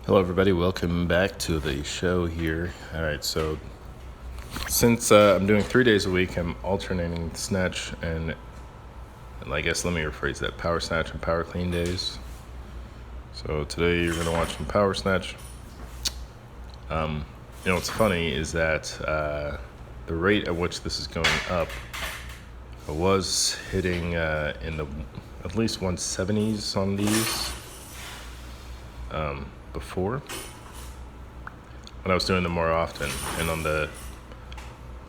Hello, everybody. Welcome back to the show here. All right, so since I'm doing 3 days a week, I'm alternating snatch and I guess let me rephrase that: power snatch and power clean days. So today you're gonna watch some power snatch. What's funny is that the rate at which this is going up, I was hitting in the at least 170s on these before when I was doing them more often, and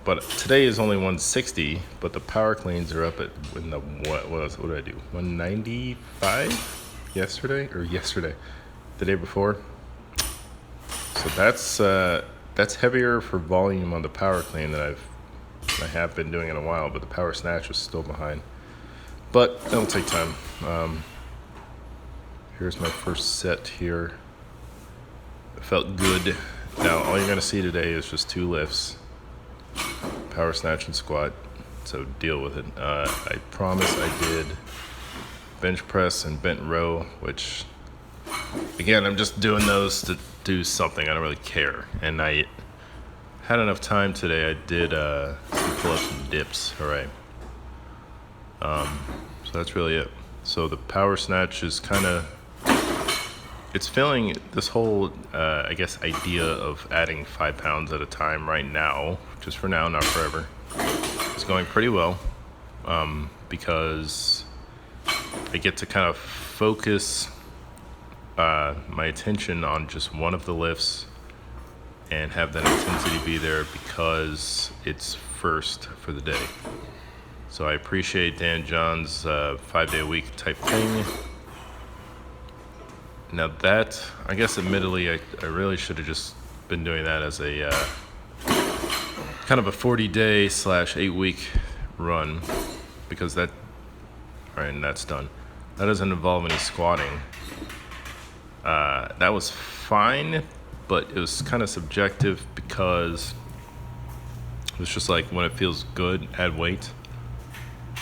but today is only 160, but the power cleans are up at what did I do? 195 yesterday, the day before. So that's heavier for volume on the power clean than I have been doing in a while, but the power snatch is still behind. But that'll take time. Here's my first set here. It felt good. Now all you're gonna see today is just two lifts: power snatch and squat. So deal with it. I promise I did bench press and bent row, which again, I'm just doing those to do something. I don't really care. And I had enough time today. I did some pull-ups and dips. Hooray. So that's really it. So the power snatch is it's feeling this whole, idea of adding 5 pounds at a time right now, just for now, not forever. It's going pretty well because I get to kind of focus my attention on just one of the lifts and have that intensity be there because it's first for the day. So I appreciate Dan John's 5-day-a-week type thing. Now that, I guess admittedly, I really should have just been doing that as a kind of a 40-day / 8-week run, because all right, and that's done. That doesn't involve any squatting. That was fine, but it was kind of subjective because it was just like when it feels good, add weight.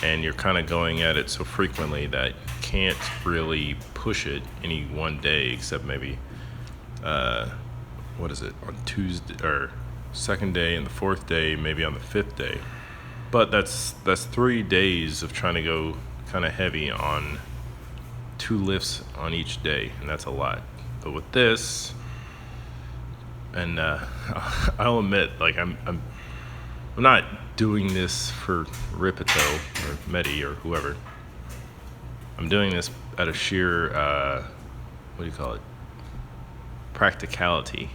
And you're kind of going at it so frequently that you can't really push it any one day, except maybe, on Tuesday or second day and the fourth day, maybe on the fifth day. But that's 3 days of trying to go kind of heavy on 2 lifts on each day, and that's a lot. But with this, and I'll admit, like I'm not doing this for Ripito or Medi or whoever. I'm doing this out of sheer, practicality.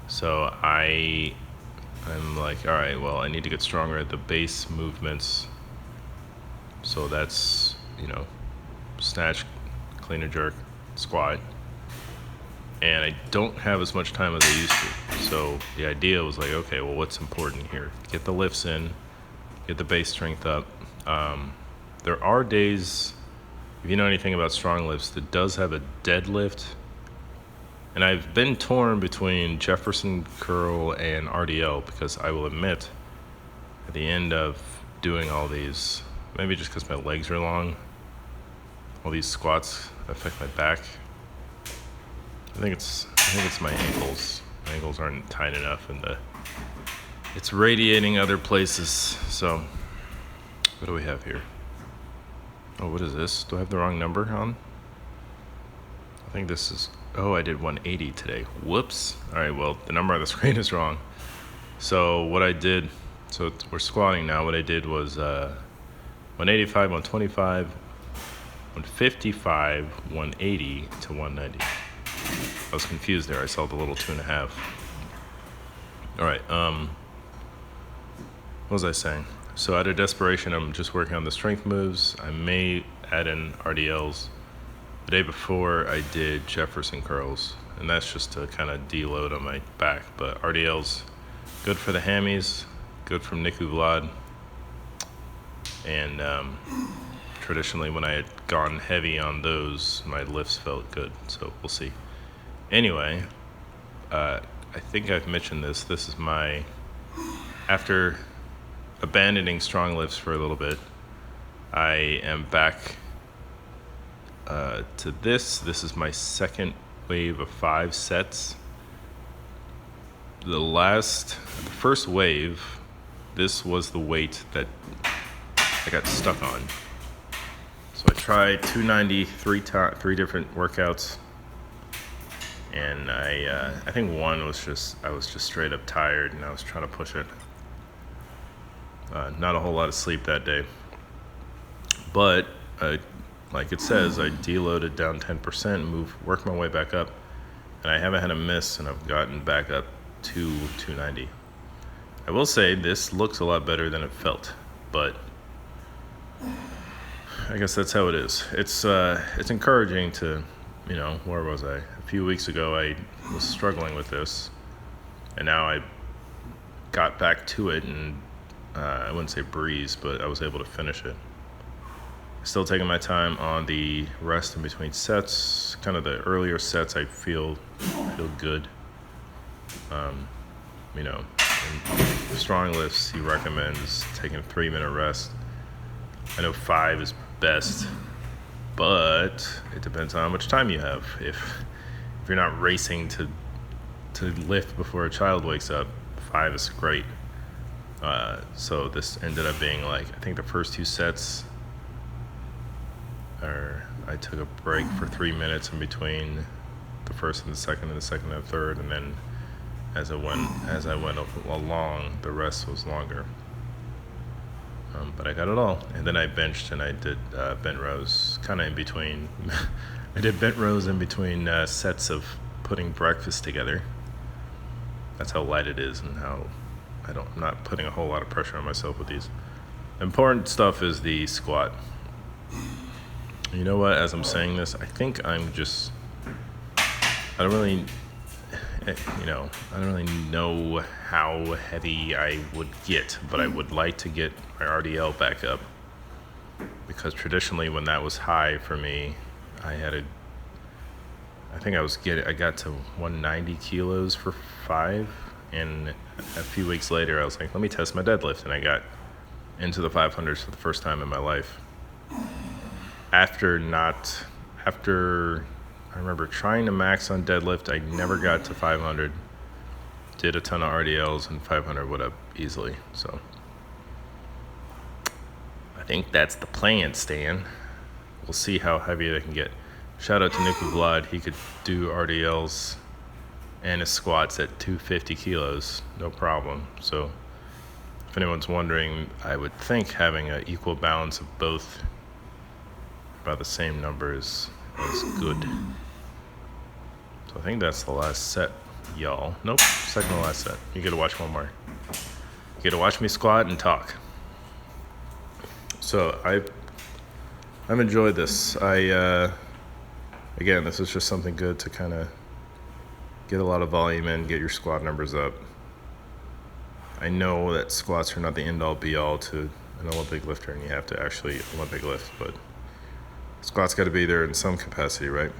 So I'm like, all right, well, I need to get stronger at the base movements. So that's, snatch, clean and jerk, squat. And I don't have as much time as I used to. So the idea was like, okay, well, what's important here? Get the lifts in, get the base strength up. There are days, if you know anything about strong lifts, that does have a deadlift. And I've been torn between Jefferson curl and RDL, because I will admit, at the end of doing all these, maybe just because my legs are long, all these squats affect my back. I think it's my ankles. My ankles aren't tight enough, and it's radiating other places. So, what do we have here? Oh, what is this? Do I have the wrong number on? I think this is. Oh, I did 180 today. Whoops. All right. Well, the number on the screen is wrong. So what I did. So we're squatting now. What I did was 185, 125, 155, 180 to 190. I was confused there. I saw the little 2.5. All right. What was I saying? So out of desperation, I'm just working on the strength moves. I may add in RDLs. The day before, I did Jefferson curls, and that's just to kind of deload on my back. But RDLs, good for the hammies, good from Niku Vlad. And traditionally, when I had gone heavy on those, my lifts felt good. So we'll see. Anyway, I think I've mentioned this. This is after abandoning strong lifts for a little bit, I am back to this. This is my second wave of 5 sets. The first wave, this was the weight that I got stuck on. So I tried 290 three different workouts, and I think one was I was just straight up tired, and I was trying to push it. Not a whole lot of sleep that day, but like it says, I deloaded down 10%, worked my way back up, and I haven't had a miss, and I've gotten back up to 290. I will say this looks a lot better than it felt, but I guess that's how it is. It's encouraging to, where was I? A few weeks ago I was struggling with this, and now I got back to it, and I wouldn't say breeze, but I was able to finish it. Still taking my time on the rest in between sets. Kind of the earlier sets I feel good. In strong lifts, he recommends taking a 3-minute rest. I know 5 is best, but it depends on how much time you have. If you're not racing to lift before a child wakes up, 5 is great. So this ended up being I think the first 2 sets, I took a break for 3 minutes in between the first and the second and the third, and then as I went along, the rest was longer. But I got it all, and then I benched and I did bent rows, kind of in between. I did bent rows in between sets of putting breakfast together. That's how light it is, and how I'm not putting a whole lot of pressure on myself with these. Important stuff is the squat. You know what? As I'm saying this, I think I don't really know how heavy I would get, but I would like to get my RDL back up, because traditionally when that was high for me, I got to 190 kilos for 5, and a few weeks later I was like, let me test my deadlift, and I got into the 500s for the first time in my life. After I remember trying to max on deadlift, I never got to 500. Did a ton of RDLs, and 500 went up easily. So I think that's the plan, Stan. We'll see how heavy they can get. Shout out to Nicky Vlad. He could do RDLs and his squats at 250 kilos, no problem. So if anyone's wondering, I would think having an equal balance of both, about the same numbers, is good. So I think that's the last set, y'all. Nope, second to last set. You get to watch one more. You get to watch me squat and talk. So I've enjoyed this. Again, this is just something good to kind of get a lot of volume in, get your squat numbers up. I know that squats are not the end-all be-all to an Olympic lifter, and you have to actually Olympic lift, but squats got to be there in some capacity, right?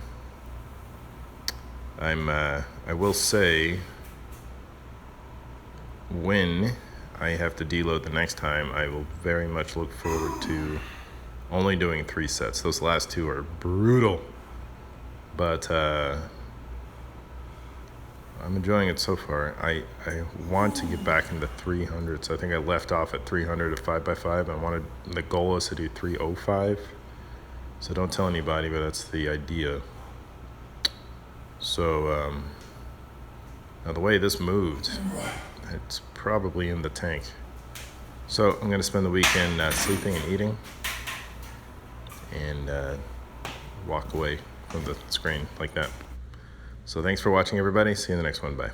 I will say, when I have to deload the next time, I will very much look forward to only doing 3 sets. Those last 2 are brutal, but I'm enjoying it so far. I want to get back into 300s. I think I left off at 300 at 5x5. The goal is to do 305. So don't tell anybody, but that's the idea. So now the way this moved, it's probably in the tank. So I'm going to spend the weekend sleeping and eating, and walk away from the screen like that. So thanks for watching, everybody. See you in the next one. Bye.